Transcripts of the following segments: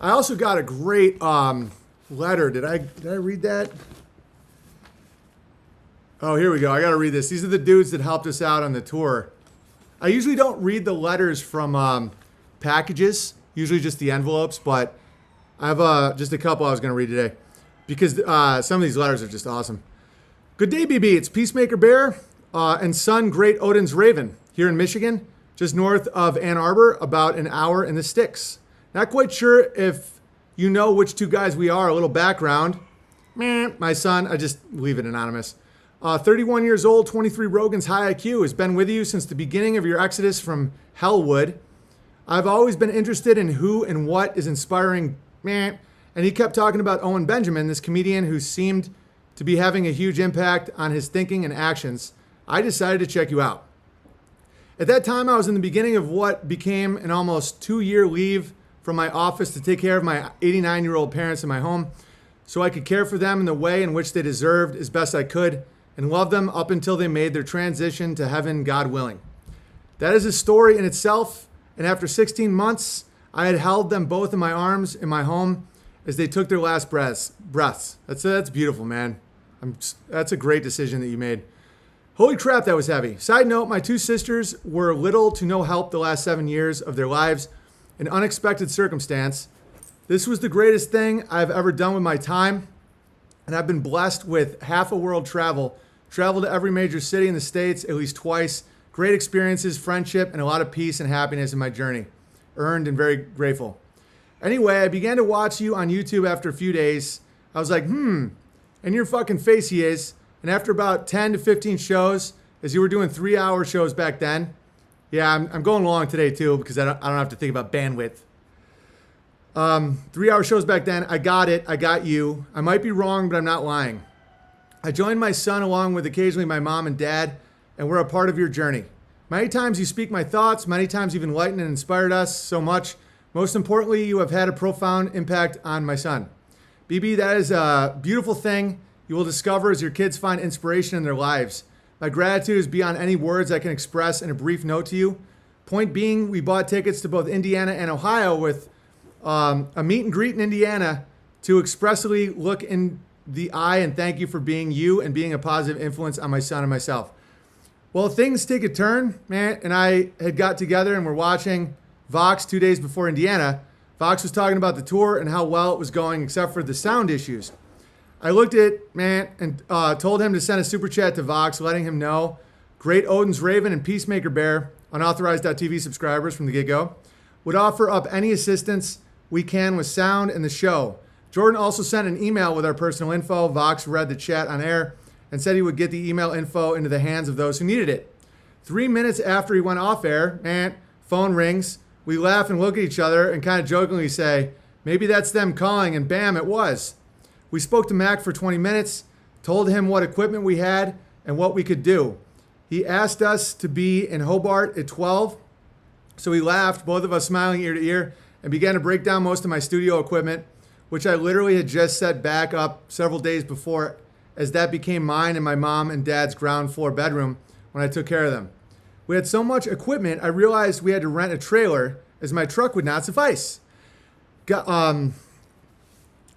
I also got a great letter. Did I read that? Oh, here we go. I got to read this. These are the dudes that helped us out on the tour. I usually don't read the letters from packages, usually just the envelopes, but I have just a couple I was going to read today because some of these letters are just awesome. Good day, BB. It's Peacemaker Bear and son Great Odin's Raven here in Michigan, just north of Ann Arbor, about an hour in the sticks. Not quite sure if you know which two guys we are. A little background. My son, I just leave it anonymous. 31 years old, 23 Rogan's high IQ, has been with you since the beginning of your exodus from Hellwood. I've always been interested in who and what is inspiring. And he kept talking about Owen Benjamin, this comedian who seemed to be having a huge impact on his thinking and actions. I decided to check you out. At that time, I was in the beginning of what became an almost 2-year leave from my office to take care of my 89-year-old parents in my home so I could care for them in the way in which they deserved as best I could and love them up until they made their transition to heaven, God willing. That is a story in itself, and after 16 months, I had held them both in my arms in my home as they took their last breaths. That's beautiful, man. That's a great decision that you made. Holy crap, that was heavy. Side note, my two sisters were little to no help the last 7 years of their lives. An unexpected circumstance. This was the greatest thing I've ever done with my time, and I've been blessed with half a world traveled to every major city in the States at least twice. Great experiences, friendship, and a lot of peace and happiness in my journey. Earned and very grateful. Anyway, I began to watch you on YouTube after a few days. I was like, and your fucking face he is. And after about 10 to 15 shows, as you were doing 3-hour shows back then, yeah, I'm going long today too because I don't have to think about bandwidth. 3-hour shows back then, I got it. I got you. I might be wrong, but I'm not lying. I joined my son along with occasionally my mom and dad, and we're a part of your journey. Many times you speak my thoughts. Many times you've enlightened and inspired us so much. Most importantly, you have had a profound impact on my son. BB, that is a beautiful thing you will discover as your kids find inspiration in their lives. My gratitude is beyond any words I can express in a brief note to you. Point being, we bought tickets to both Indiana and Ohio with a meet and greet in Indiana to expressly look in the eye and thank you for being you and being a positive influence on my son and myself. Well, things take a turn, man, and I had got together and we're watching Vox 2 days before Indiana. Vox was talking about the tour and how well it was going except for the sound issues. I looked at man and told him to send a super chat to Vox, letting him know Great Odin's Raven and Peacemaker Bear, unauthorized.tv subscribers from the get-go, would offer up any assistance we can with sound and the show. Jordan also sent an email with our personal info. Vox read the chat on air and said he would get the email info into the hands of those who needed it. 3 minutes after he went off air, phone rings. We laugh and look at each other and kind of jokingly say, maybe that's them calling, and bam, it was. We spoke to Mac for 20 minutes, told him what equipment we had and what we could do. He asked us to be in Hobart at 12, so we laughed, both of us smiling ear to ear, and began to break down most of my studio equipment, which I literally had just set back up several days before, as that became mine and my mom and dad's ground floor bedroom when I took care of them. We had so much equipment, I realized we had to rent a trailer as my truck would not suffice. God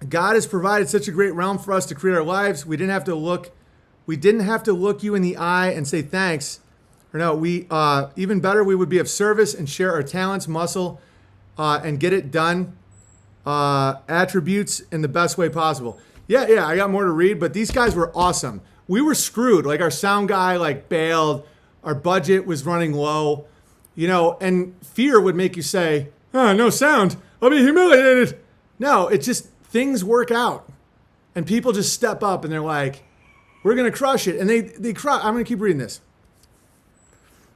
has provided such a great realm for us to create our lives. We didn't have to look you in the eye and say thanks. Or no, even better, we would be of service and share our talents, muscle, and get it done attributes in the best way possible. Yeah, I got more to read, but these guys were awesome. We were screwed. Like our sound guy bailed. Our budget was running low, and fear would make you say, no sound. I'll be humiliated. No, it just, things work out and people just step up and they're like, we're going to crush it. And they crush. I'm going to keep reading this.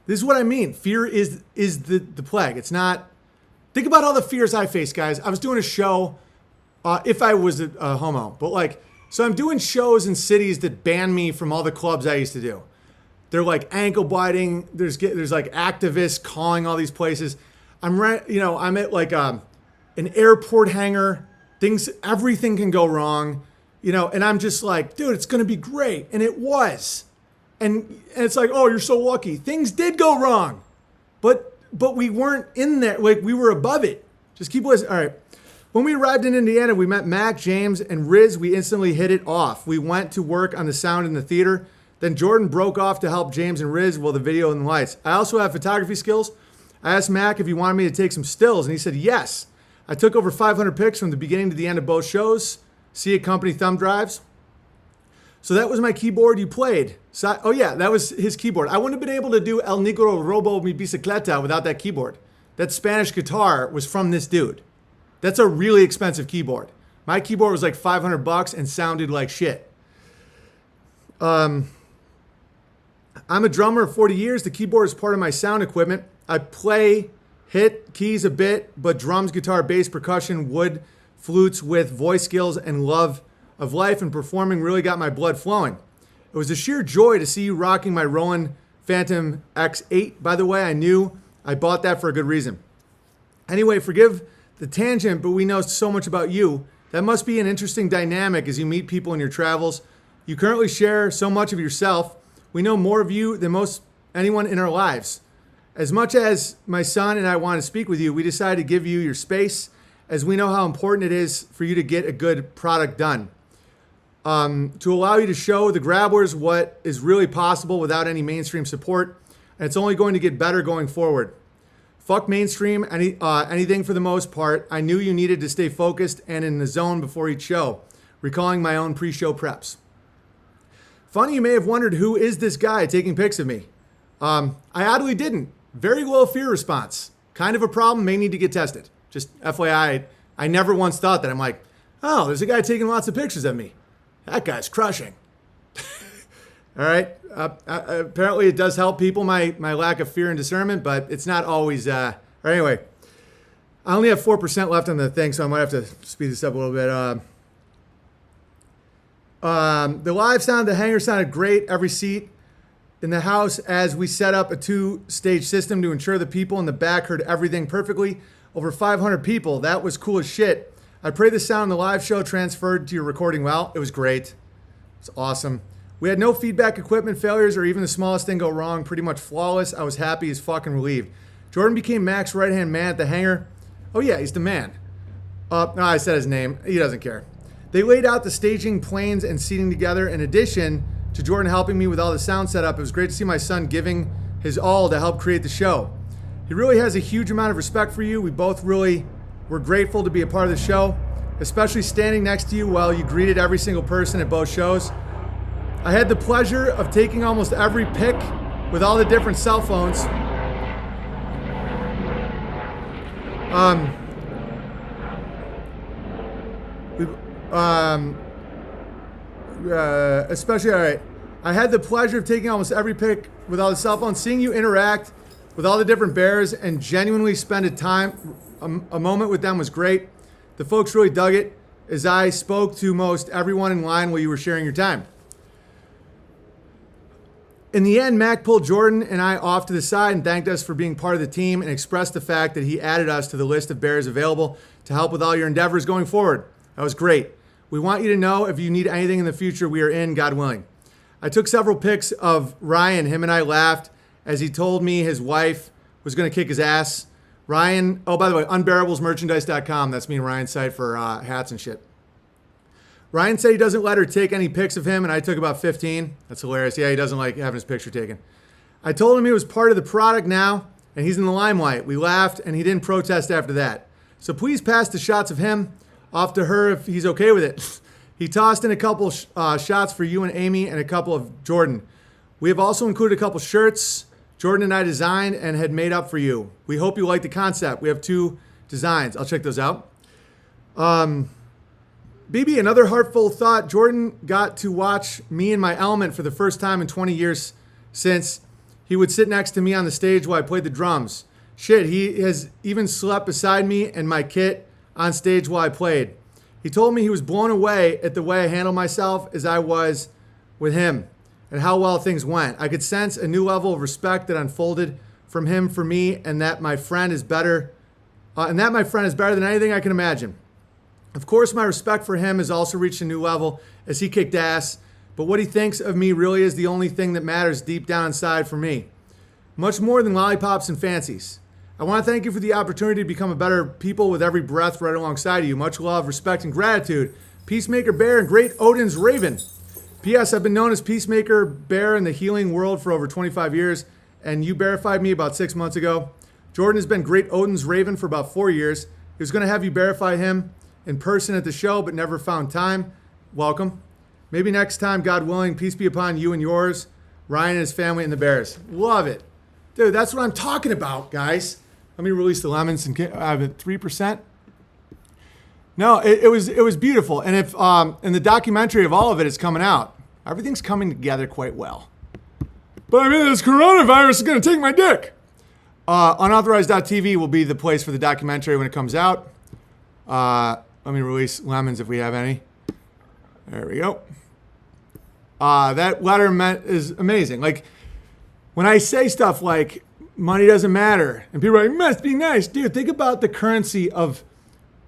This is what I mean. Fear is the plague. It's not, think about all the fears I face, guys. I was doing a show, if I was a homo, but so I'm doing shows in cities that ban me from all the clubs I used to do. They're ankle biting. There's activists calling all these places. I'm at an airport hangar. Everything can go wrong, and I'm just dude, it's going to be great. And it was. And it's oh, you're so lucky. Things did go wrong, but we weren't in there. We were above it. Just keep listening. All right. When we arrived in Indiana, we met Mac, James, and Riz. We instantly hit it off. We went to work on the sound in the theater. Then Jordan broke off to help James and Riz with the video and the lights. I also have photography skills. I asked Mac if he wanted me to take some stills, and he said yes. I took over 500 pics from the beginning to the end of both shows. See it, company thumb drives. So that was my keyboard you played. So, oh yeah, that was his keyboard. I wouldn't have been able to do El Negro Robo Mi Bicicleta without that keyboard. That Spanish guitar was from this dude. That's a really expensive keyboard. My keyboard was like $500 and sounded like shit. I'm a drummer of 40 years. The keyboard is part of my sound equipment. I play, hit keys a bit, but drums, guitar, bass, percussion, wood, flutes with voice skills and love of life and performing really got my blood flowing. It was a sheer joy to see you rocking my Roland Phantom X8. By the way, I knew I bought that for a good reason. Anyway, forgive the tangent, but we know so much about you. That must be an interesting dynamic as you meet people in your travels. You currently share so much of yourself. We know more of you than most anyone in our lives. As much as my son and I want to speak with you, we decided to give you your space as we know how important it is for you to get a good product done. To allow you to show the grabblers what is really possible without any mainstream support. And it's only going to get better going forward. Fuck mainstream, anything for the most part. I knew you needed to stay focused and in the zone before each show. Recalling my own pre-show preps. Funny, you may have wondered who is this guy taking pics of me. I oddly didn't. Very low fear response. Kind of a problem, may need to get tested. Just FYI, I never once thought that. I'm like, oh, there's a guy taking lots of pictures of me. That guy's crushing. All right. Apparently it does help people, my lack of fear and discernment, but it's not always, anyway, I only have 4% left on the thing, so I might have to speed this up a little bit. The live sound, the hangar sounded great. Every seat in the house as we set up a 2-stage system to ensure the people in the back heard everything perfectly. Over 500 people. That was cool as shit. I pray the sound in the live show transferred to your recording well. It was great. It's awesome. We had no feedback equipment failures or even the smallest thing go wrong. Pretty much flawless. I was happy as fucking relieved. Jordan became Mac's right-hand man at the hangar. Oh yeah, he's the man. No, I said his name. He doesn't care. They laid out the staging, planes, and seating together. In addition to Jordan helping me with all the sound setup, it was great to see my son giving his all to help create the show. He really has a huge amount of respect for you. We both really were grateful to be a part of the show, especially standing next to you while you greeted every single person at both shows. I had the pleasure of taking almost every pic with all the different cell phones. Especially, all right. I had the pleasure of taking almost every pic with all the cell phones, seeing you interact with all the different bears and genuinely spend a moment with them was great. The folks really dug it as I spoke to most everyone in line while you were sharing your time. In the end, Mac pulled Jordan and I off to the side and thanked us for being part of the team and expressed the fact that he added us to the list of bears available to help with all your endeavors going forward. That was great. We want you to know if you need anything in the future, we are in, God willing. I took several pics of Ryan. Him and I laughed as he told me his wife was going to kick his ass. Ryan, oh, by the way, unbearablesmerchandise.com. That's me and Ryan's site for hats and shit. Ryan said he doesn't let her take any pics of him, and I took about 15. That's hilarious. Yeah, he doesn't like having his picture taken. I told him he was part of the product now, and he's in the limelight. We laughed, and he didn't protest after that. So please pass the shots of him off to her if he's okay with it. He tossed in a couple shots for you and Amy and a couple of Jordan. We have also included a couple shirts Jordan and I designed and had made up for you. We hope you like the concept. We have 2 designs. I'll check those out. BB, another heartful thought. Jordan got to watch me in my element for the first time in 20 years since he would sit next to me on the stage while I played the drums. Shit, he has even slept beside me and my kit on stage while I played. He told me he was blown away at the way I handled myself as I was with him and how well things went. I could sense a new level of respect that unfolded from him for me and that my friend is better than anything I can imagine. Of course, my respect for him has also reached a new level as he kicked ass, but what he thinks of me really is the only thing that matters deep down inside for me. Much more than lollipops and fancies. I want to thank you for the opportunity to become a better people with every breath right alongside you. Much love, respect, and gratitude. Peacemaker Bear and Great Odin's Raven. P.S. I've been known as Peacemaker Bear in the healing world for over 25 years, and you verified me about 6 months ago. Jordan has been Great Odin's Raven for about 4 years. He was going to have you verify him in person at the show, but never found time. Welcome. Maybe next time, God willing, peace be upon you and yours, Ryan and his family, and the Bears. Love it. Dude, that's what I'm talking about, guys. Let me release the lemons and get 3%. No, it was beautiful. And if and the documentary of all of it is coming out. Everything's coming together quite well. But I mean, this coronavirus is going to take my dick. Unauthorized.tv will be the place for the documentary when it comes out. Let me release lemons if we have any. There we go. That letter is amazing. Like, when I say stuff like, money doesn't matter, and people are like, must be nice. Dude, think about the currency of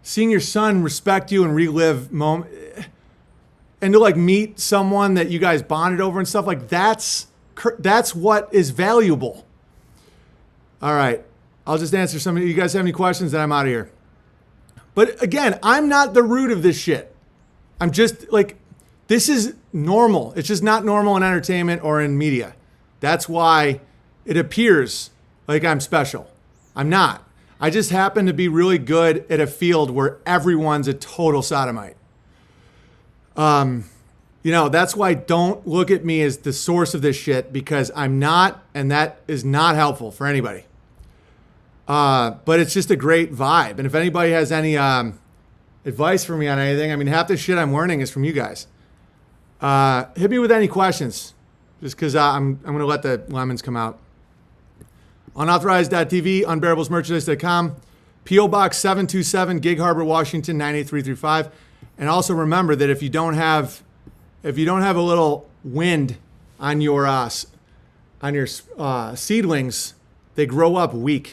seeing your son respect you and relive moment, and to like meet someone that you guys bonded over and stuff. Like, that's what is valuable. All right. I'll just answer some of you guys have any questions, then I'm out of here. But again, I'm not the root of this shit. I'm just like, this is normal. It's just not normal in entertainment or in media. That's why it appears like I'm special. I'm not. I just happen to be really good at a field where everyone's a total sodomite. That's why don't look at me as the source of this shit, because I'm not, and that is not helpful for anybody. But it's just a great vibe. And if anybody has any advice for me on anything, I mean, half the shit I'm learning is from you guys. Hit me with any questions, just because I'm going to let the lemons come out. Unauthorized.tv, unbearablesmerchandise.com, P.O. Box 727, Gig Harbor, Washington, 98335. And also remember that if you don't have a little wind on your seedlings, they grow up weak.